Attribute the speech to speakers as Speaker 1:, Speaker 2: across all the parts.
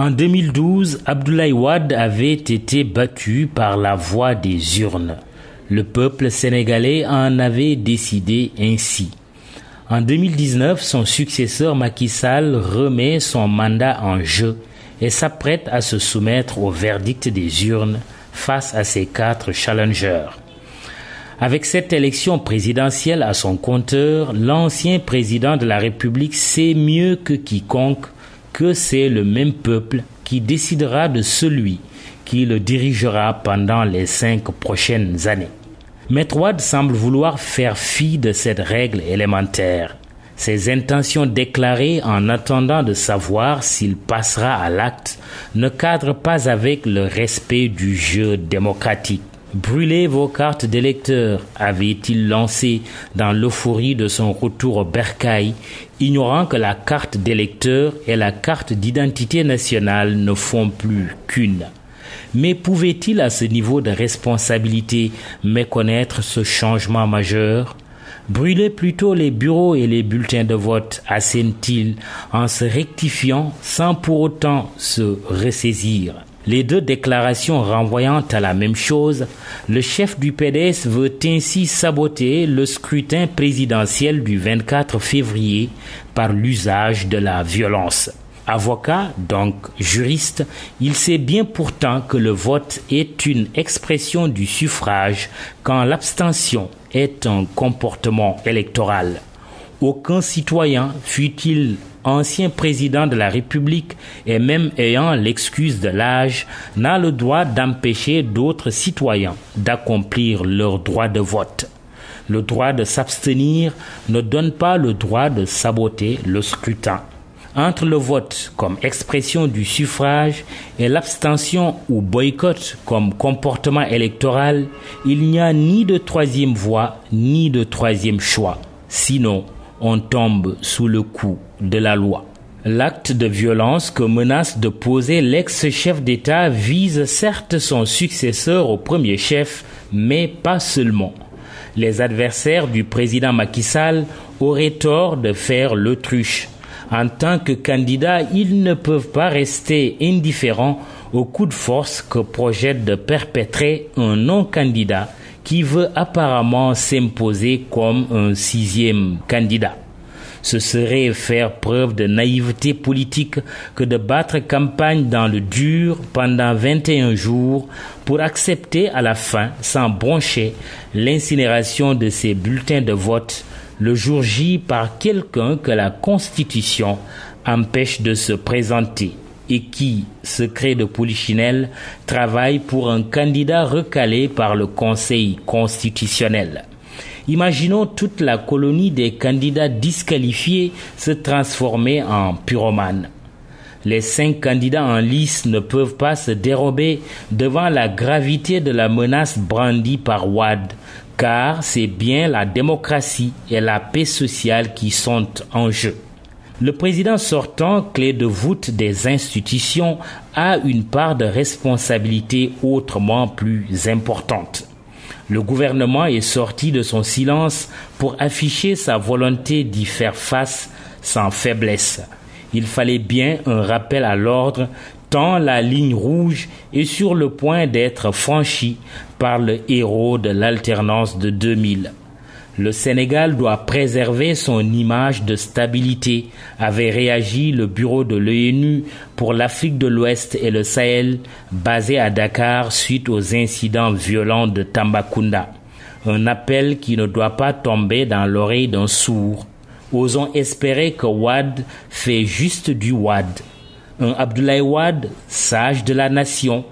Speaker 1: En 2012, Abdoulaye Wade avait été battu par la voie des urnes. Le peuple sénégalais en avait décidé ainsi. En 2019, son successeur Macky Sall remet son mandat en jeu et s'apprête à se soumettre au verdict des urnes face à ses 4 challengers. Avec cette élection présidentielle à son compteur, l'ancien président de la République sait mieux que quiconque que c'est le même peuple qui décidera de celui qui le dirigera pendant les 5 prochaines années. Maître Wade semble vouloir faire fi de cette règle élémentaire. Ses intentions déclarées en attendant de savoir s'il passera à l'acte ne cadrent pas avec le respect du jeu démocratique. Brûlez vos cartes d'électeurs, avait-il lancé dans l'euphorie de son retour au bercail, ignorant que la carte d'électeur et la carte d'identité nationale ne font plus qu'une. Mais pouvait-il à ce niveau de responsabilité méconnaître ce changement majeur? Brûler plutôt les bureaux et les bulletins de vote, assène-t-il en se rectifiant sans pour autant se ressaisir. Les 2 déclarations renvoyant à la même chose, le chef du PDS veut ainsi saboter le scrutin présidentiel du 24 février par l'usage de la violence. Avocat, donc juriste, il sait bien pourtant que le vote est une expression du suffrage quand l'abstention est un comportement électoral. Aucun citoyen, fût-il ancien président de la République et même ayant l'excuse de l'âge, n'a le droit d'empêcher d'autres citoyens d'accomplir leur droit de vote. Le droit de s'abstenir ne donne pas le droit de saboter le scrutin. Entre le vote comme expression du suffrage et l'abstention ou boycott comme comportement électoral, il n'y a ni de 3e voie ni de 3e choix. Sinon, on tombe sous le coup de la loi. L'acte de violence que menace de poser l'ex-chef d'État vise certes son successeur au premier chef, mais pas seulement. Les adversaires du président Macky Sall auraient tort de faire l'autruche. En tant que candidats, ils ne peuvent pas rester indifférents au coup de force que projette de perpétrer un non-candidat qui veut apparemment s'imposer comme un 6e candidat. Ce serait faire preuve de naïveté politique que de battre campagne dans le dur pendant 21 jours pour accepter à la fin, sans broncher, l'incinération de ces bulletins de vote le jour J par quelqu'un que la Constitution empêche de se présenter et qui, secret de polichinelle, travaille pour un candidat recalé par le Conseil constitutionnel. Imaginons toute la colonie des candidats disqualifiés se transformer en pyromanes. Les 5 candidats en lice ne peuvent pas se dérober devant la gravité de la menace brandie par Wade, car c'est bien la démocratie et la paix sociale qui sont en jeu. Le président sortant, clé de voûte des institutions, a une part de responsabilité autrement plus importante. Le gouvernement est sorti de son silence pour afficher sa volonté d'y faire face sans faiblesse. Il fallait bien un rappel à l'ordre tant la ligne rouge est sur le point d'être franchie par le héros de l'alternance de 2000. Le Sénégal doit préserver son image de stabilité, avait réagi le bureau de l'ONU pour l'Afrique de l'Ouest et le Sahel, basé à Dakar suite aux incidents violents de Tambacounda. Un appel qui ne doit pas tomber dans l'oreille d'un sourd. Osons espérer que Wade fait juste du Wade. Un Abdoulaye Wade, sage de la nation,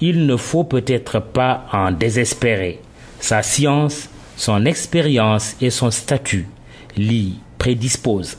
Speaker 1: il ne faut peut-être pas en désespérer. Sa science, son expérience et son statut l'y prédisposent.